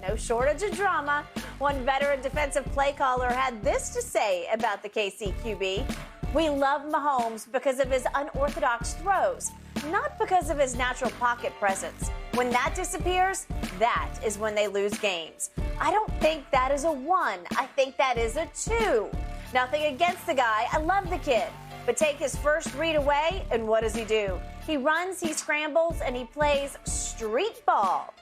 no shortage of drama. One veteran defensive play caller had this to say about the KC QB. We love Mahomes because of his unorthodox throws, not because of his natural pocket presence. When that disappears, that is when they lose games. I don't think that is a 1. I think that is a 2. Nothing against the guy. I love the kid. But take his first read away, and what does he do? He runs, he scrambles, and he plays street ball.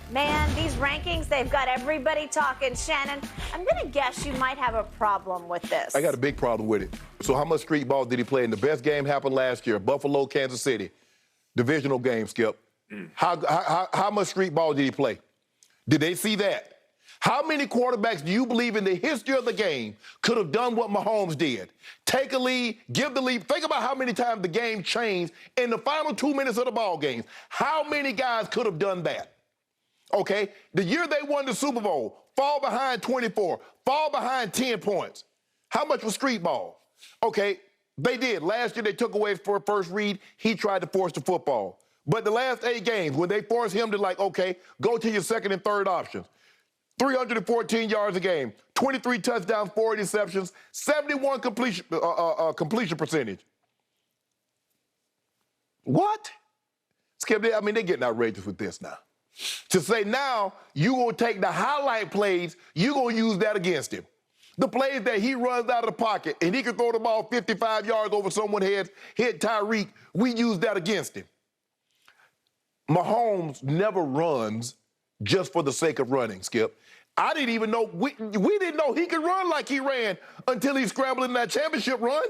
Man, these rankings, they've got everybody talking. Shannon, I'm going to guess you might have a problem with this. I got a big problem with it. So how much street ball did he play? And the best game happened last year, Buffalo, Kansas City. Divisional game, Skip. How much street ball did he play? Did they see that? How many quarterbacks do you believe in the history of the game could have done what Mahomes did? Take a lead, give the lead. Think about how many times the game changed in the final 2 minutes of the ball game. How many guys could have done that? Okay, the year they won the Super Bowl, fall behind 24, fall behind 10 points. How much was street ball? Okay, they did. Last year they took away for a first read. He tried to force the football. But the last 8 games, when they forced him to okay, go to your second and third options. 314 yards a game, 23 touchdowns, 4 interceptions, 71 completion percentage. What? Skip, I mean, they're getting outrageous with this now. To say now you're going to take the highlight plays, you're going to use that against him. The plays that he runs out of the pocket and he can throw the ball 55 yards over someone's head, hit Tyreek, we use that against him. Mahomes never runs just for the sake of running, Skip. I didn't even know, we didn't know he could run like he ran until he scrambled in that championship run.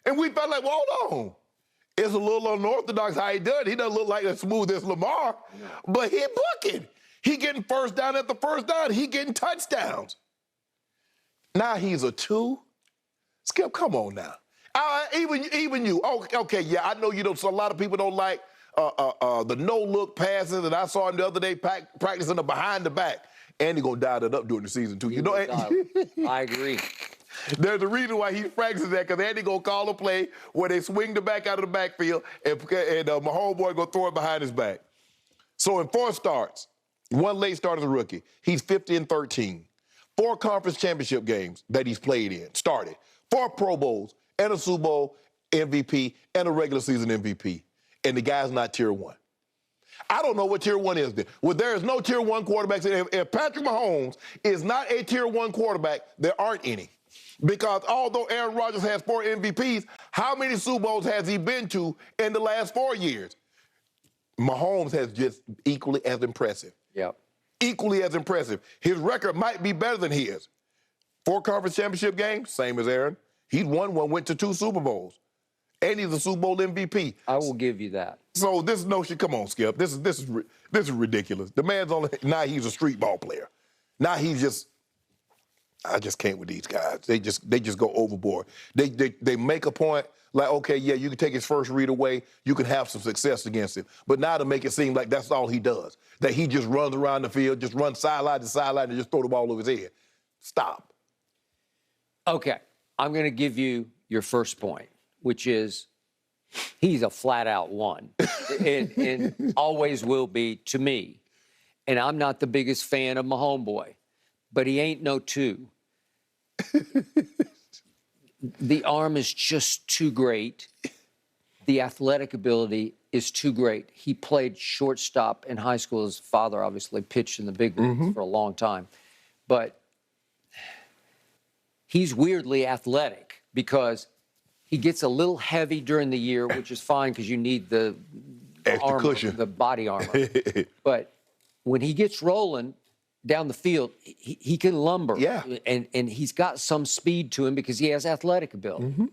And we felt like, well, hold on. It's a little unorthodox how he does it. He doesn't look like as smooth as Lamar, but he booking. He getting first down at the first down. He getting touchdowns. Now he's a 2. Skip, come on now. Even you. Okay, yeah, I know you don't. So a lot of people don't like the no-look passes, and I saw him the other day practicing the behind the back. And he's going to dial it up during the season, too. You know, I agree. There's a reason why he practices that, because Andy going to call a play where they swing the back out of the backfield, and my homeboy going to throw it behind his back. So in 4 starts, 1 late start as a rookie, he's 50-13. 4 conference championship games that he's played in, started. 4 Pro Bowls, and a Super Bowl MVP, and a regular season MVP. And the guy's not tier 1. I don't know what tier 1 is then. Well, there is no tier 1 quarterbacks. If Patrick Mahomes is not a tier 1 quarterback, there aren't any. Because although Aaron Rodgers has 4 MVPs, how many Super Bowls has he been to in the last 4 years? Mahomes has just equally as impressive. Yep. Equally as impressive. His record might be better than his. 4 conference championship games, same as Aaron. He's won 1, went to 2 Super Bowls. And he's a Super Bowl MVP. I will give you that. So this notion, come on, Skip. This is ridiculous. The man's now he's a street ball player. Now he's just, I just can't with these guys. They just go overboard. They make a point like, okay, yeah, you can take his first read away, you can have some success against him. But now to make it seem like that's all he does, that he just runs around the field, just runs sideline to sideline and just throw the ball over his head. Stop. Okay, I'm going to give you your first point, which is he's a flat-out 1 and always will be to me. And I'm not the biggest fan of my homeboy, but he ain't no 2. The arm is just too great. The athletic ability is too great. He played shortstop in high school. His father obviously pitched in the big leagues for a long time. But he's weirdly athletic because he gets a little heavy during the year, which is fine because you need the armor, cushion, the body armor. But when he gets rolling down the field, he can lumber. Yeah. And he's got some speed to him because he has athletic ability.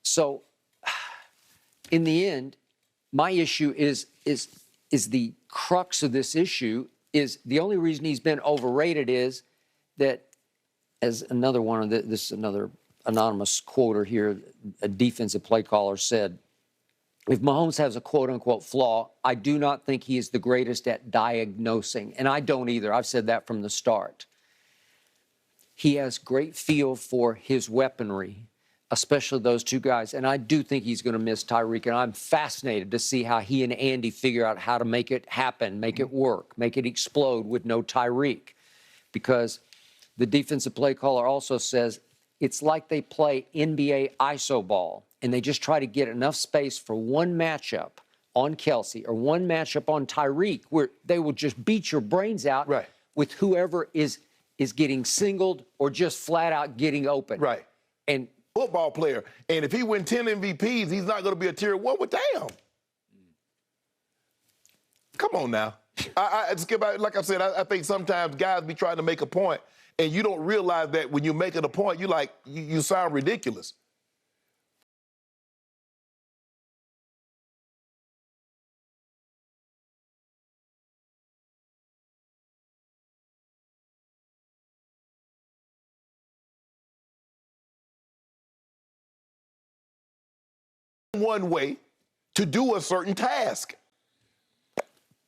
So in the end, my issue is the crux of this issue is the only reason he's been overrated is that, as another one of this another anonymous quoter here, a defensive play caller said, if Mahomes has a quote-unquote flaw, I do not think he is the greatest at diagnosing. And I don't either. I've said that from the start. He has great feel for his weaponry, especially those two guys. And I do think he's going to miss Tyreek. And I'm fascinated to see how he and Andy figure out how to make it happen, make it work, make it explode with no Tyreek. Because the defensive play caller also says it's like they play NBA ISO ball and they just try to get enough space for one matchup on Kelsey or one matchup on Tyreek where they will just beat your brains out with whoever is getting singled or just flat out getting open. Right. And football player. And if he win 10 MVPs, he's not going to be a tier 1. Well, damn. Come on now. Like I said, I think sometimes guys be trying to make a point, and you don't realize that when you're making a point, you sound ridiculous. One way to do a certain task.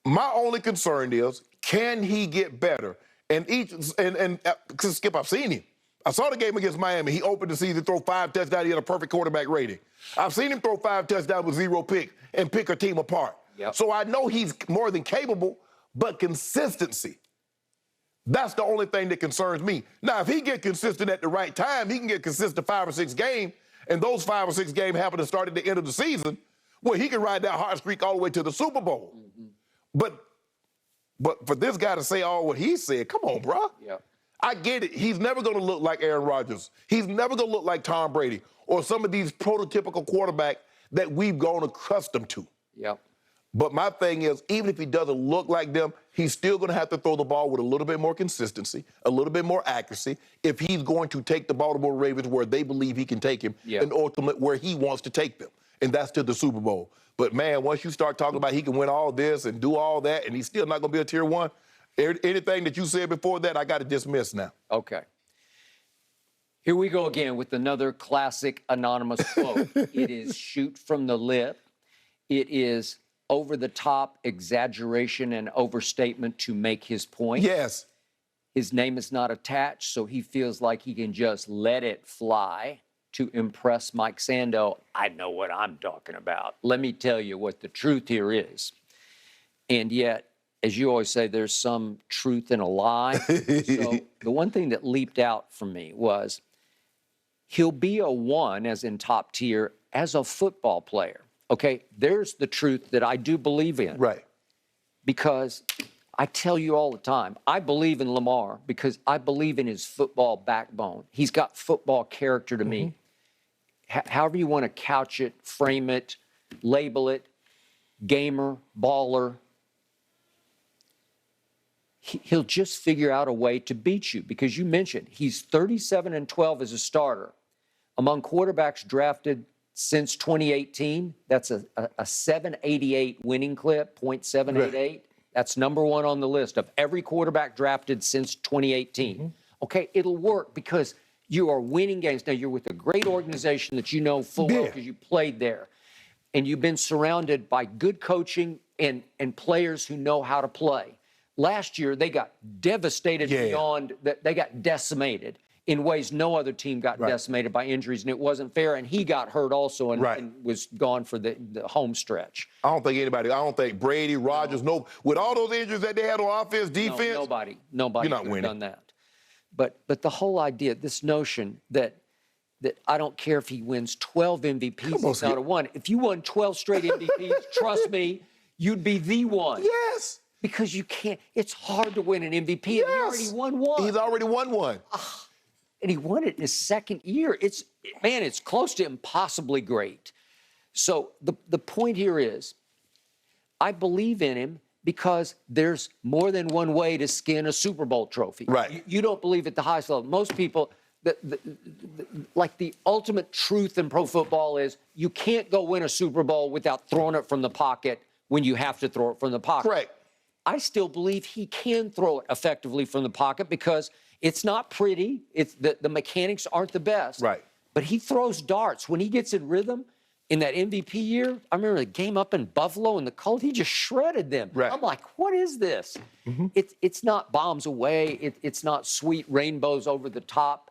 My only concern is, can he get better? And Skip, I've seen him. I saw the game against Miami. He opened the season, throw 5 touchdowns. He had a perfect quarterback rating. I've seen him throw 5 touchdowns with 0 pick and pick a team apart. Yep. So I know he's more than capable, but consistency. That's the only thing that concerns me. Now, if he get consistent at the right time, he can get consistent 5 or 6 games, and those 5 or 6 games happen to start at the end of the season, well, he can ride that hot streak all the way to the Super Bowl. Mm-hmm. But for this guy to say all what he said, come on, bro. Yeah. I get it. He's never going to look like Aaron Rodgers. He's never going to look like Tom Brady or some of these prototypical quarterbacks that we've grown accustomed to. Yeah. But my thing is, even if he doesn't look like them, he's still going to have to throw the ball with a little bit more consistency, a little bit more accuracy, if he's going to take the Baltimore Ravens where they believe he can take him, and ultimately where he wants to take them, and that's to the Super Bowl. But, man, once you start talking about he can win all this and do all that, and he's still not going to be a tier 1, anything that you said before that, I got to dismiss now. Okay. Here we go again with another classic anonymous quote. It is shoot from the lip. It is over-the-top exaggeration and overstatement to make his point. Yes. His name is not attached, so he feels like he can just let it fly to impress Mike Sando. I know what I'm talking about. Let me tell you what the truth here is. And yet, as you always say, there's some truth in a lie. So the one thing that leaped out for me was he'll be a 1, as in top tier, as a football player. Okay, there's the truth that I do believe in. Right. Because I tell you all the time, I believe in Lamar because I believe in his football backbone. He's got football character to me. However you want to couch it, frame it, label it, gamer, baller, he'll just figure out a way to beat you because you mentioned he's 37-12 as a starter. Among quarterbacks drafted since 2018, that's a 788 winning clip, .788. Right. That's number 1 on the list of every quarterback drafted since 2018. Okay, it'll work because you are winning games. Now, you're with a great organization that you know full well because you played there. And you've been surrounded by good coaching and players who know how to play. Last year, they got devastated beyond, they got decimated in ways no other team got decimated by injuries, and it wasn't fair. And he got hurt also and was gone for the home stretch. I don't think Brady, Rodgers, with all those injuries that they had on offense, defense. Nobody could have done that. But the whole idea, this notion that I don't care if he wins 12 MVPs, he's not a 1. If you won 12 straight MVPs, trust me, you'd be the 1. Yes. Because you can't, it's hard to win an MVP, and he already won 1. He's already won 1. And he won it in his second year. It's close to impossibly great. So the point here is, I believe in him because there's more than one way to skin a Super Bowl trophy. Right. You don't believe at the highest level. Most people, like the ultimate truth in pro football is you can't go win a Super Bowl without throwing it from the pocket when you have to throw it from the pocket. Correct. I still believe he can throw it effectively from the pocket because it's not pretty. It's the mechanics aren't the best. Right. But he throws darts. When he gets in rhythm in that MVP year, I remember the game up in Buffalo in the cold, he just shredded them. Right. I'm like, what is this? It's not bombs away. It's not sweet rainbows over the top.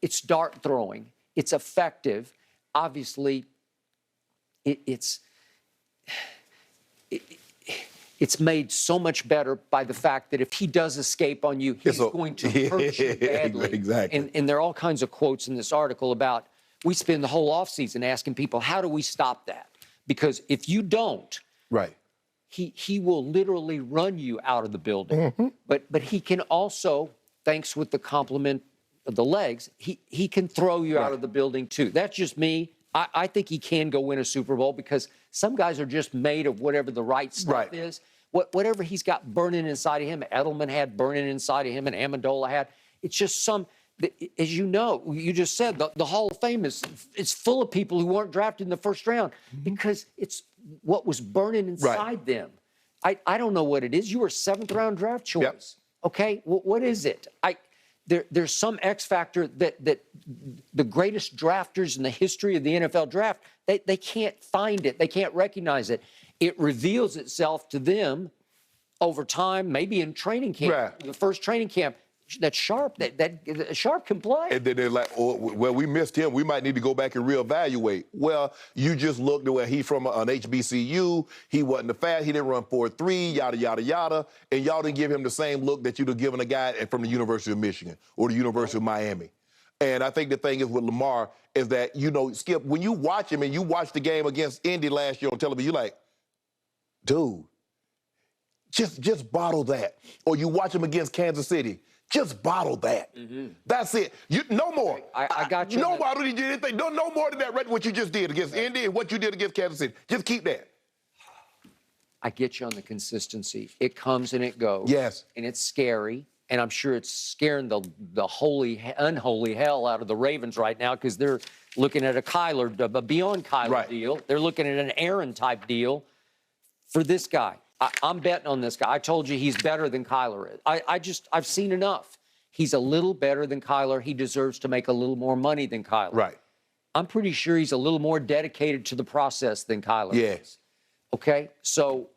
It's dart throwing. it's effective. Obviously, it's made so much better by the fact that if he does escape on you, he's going to hurt you badly. Exactly. And there are all kinds of quotes in this article about, we spend the whole offseason asking people, how do we stop that? Because if you don't, Right. he will literally run you out of the building. But he can also, thanks with the compliment of the legs, he can throw you out of the building too. That's just me. I think he can go win a Super Bowl because some guys are just made of whatever the right stuff is. Whatever he's got burning inside of him, Edelman had burning inside of him, and Amendola had. It's just some, as you know, you just said, the Hall of Fame it's full of people who weren't drafted in the first round because it's what was burning inside them. I don't know what it is. You were a 7th-round draft choice. Okay, what is it? There's some X factor that the greatest drafters in the history of the NFL draft, they can't find it. They can't recognize it. It reveals itself to them over time, maybe in training camp, the first training camp. That's Sharp. That Sharp can play. And then they're like, oh, well, we missed him. We might need to go back and reevaluate. Well, you just looked at where he's from an HBCU. He wasn't the fast. He didn't run 4.3, yada, yada, yada. And y'all didn't give him the same look that you'd have given a guy from the University of Michigan or the University of Miami. And I think the thing is with Lamar is that, you know, Skip, when you watch him and you watch the game against Indy last year on television, you're like, dude, just bottle that. Or you watch him against Kansas City. Just bottle that. That's it. No more. I got you. No more. Did you anything? No more than that. What you just did against Indy and what you did against Kansas City. Just keep that. I get you on the consistency. It comes and it goes. Yes. And it's scary. And I'm sure it's scaring the unholy hell out of the Ravens right now because they're looking at a beyond Kyler deal. They're looking at an Aaron type deal for this guy. I'm betting on this guy. I told you he's better than Kyler is. I've seen enough. He's a little better than Kyler. He deserves to make a little more money than Kyler. Right. I'm pretty sure he's a little more dedicated to the process than Kyler is. Okay? So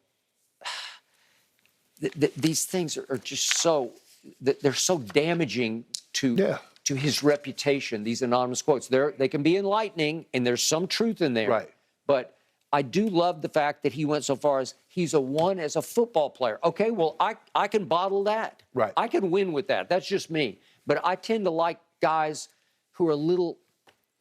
these things are just so, they're so damaging to his reputation, these anonymous quotes. They can be enlightening, and there's some truth in there. Right. But I do love the fact that he went so far as he's a one as a football player. Okay, well, I can bottle that. Right. I can win with that. That's just me. But I tend to like guys who are a little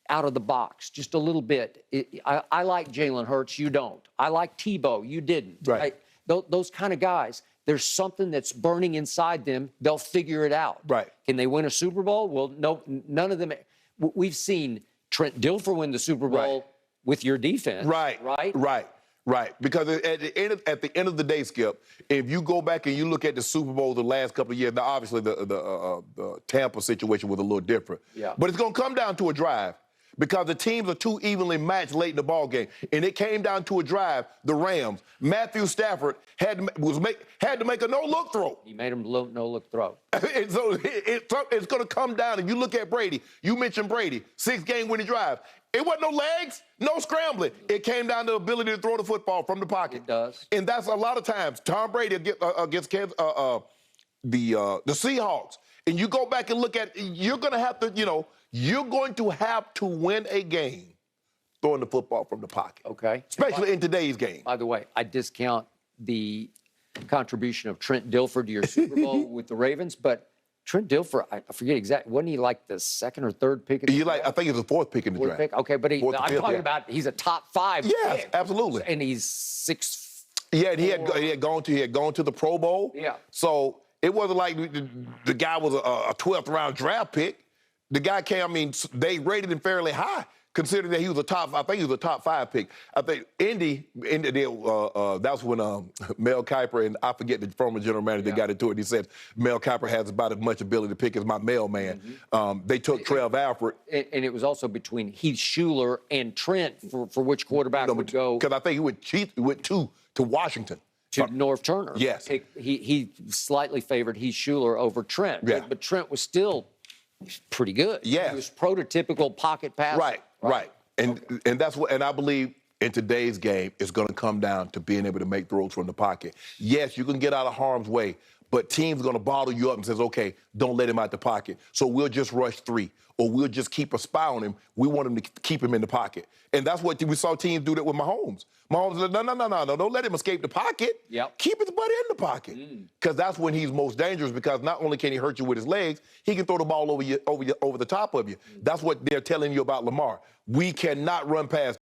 out of the box, just a little bit. I like Jalen Hurts. You don't. I like Tebow. You didn't. Right. Those kind of guys, there's something that's burning inside them. They'll figure it out. Right. Can they win a Super Bowl? Well, no, none of them. We've seen Trent Dilfer win the Super Bowl with your defense. Right. Because at the end of the day, Skip, if you go back and you look at the Super Bowl the last couple of years, now obviously the Tampa situation was a little different. Yeah. But it's going to come down to a drive because the teams are too evenly matched late in the ball game, and it came down to a drive. The Rams, Matthew Stafford had to make a no-look throw. He made him no-look throw. And so it's going to come down. If you look at Brady, you mentioned Brady, 6-game winning drive. It wasn't no legs, no scrambling. It came down to the ability to throw the football from the pocket. It does. And that's a lot of times. Tom Brady against the Seahawks. And you go back and look at, you're going to have to win a game throwing the football from the pocket. Okay. Especially in today's game. By the way, I discount the contribution of Trent Dilfer to your Super Bowl with the Ravens, but Trent Dilfer, I forget exactly, wasn't he like the second or third pick in the draft? I think he was the 4th pick in the draft. Okay, but I'm talking about he's a top 5 Yes, pick. absolutely. And he's 6'4". Yeah, and he had gone to the Pro Bowl. Yeah. So it wasn't like the guy was a 12th round draft pick. The guy came, they rated him fairly high, considering that he was I think he was a top 5 pick. I think Indy that's when Mel Kiper, and I forget the former general manager that got into it. He said, Mel Kiper has about as much ability to pick as my mailman. They took Trev Alford. And it was also between Heath Shuler and Trent for which quarterback would go. Because I think he went to Washington. To North Turner. Yes. He slightly favored Heath Shuler over Trent. Yeah. But Trent was still pretty good. Yeah. He was prototypical pocket passer. Right. And that's what, and I believe in today's game, it's going to come down to being able to make throws from the pocket. Yes, you can get out of harm's way, But teams are going to bottle you up and says, okay, don't let him out the pocket. So we'll just rush 3, or we'll just keep a spy on him. We want him to keep him in the pocket. And that's what we saw teams do that with Mahomes. Mahomes said, no, don't let him escape the pocket. Yep. Keep his butt in the pocket. Because that's when he's most dangerous, because not only can he hurt you with his legs, he can throw the ball over the top of you. That's what they're telling you about Lamar. We cannot run past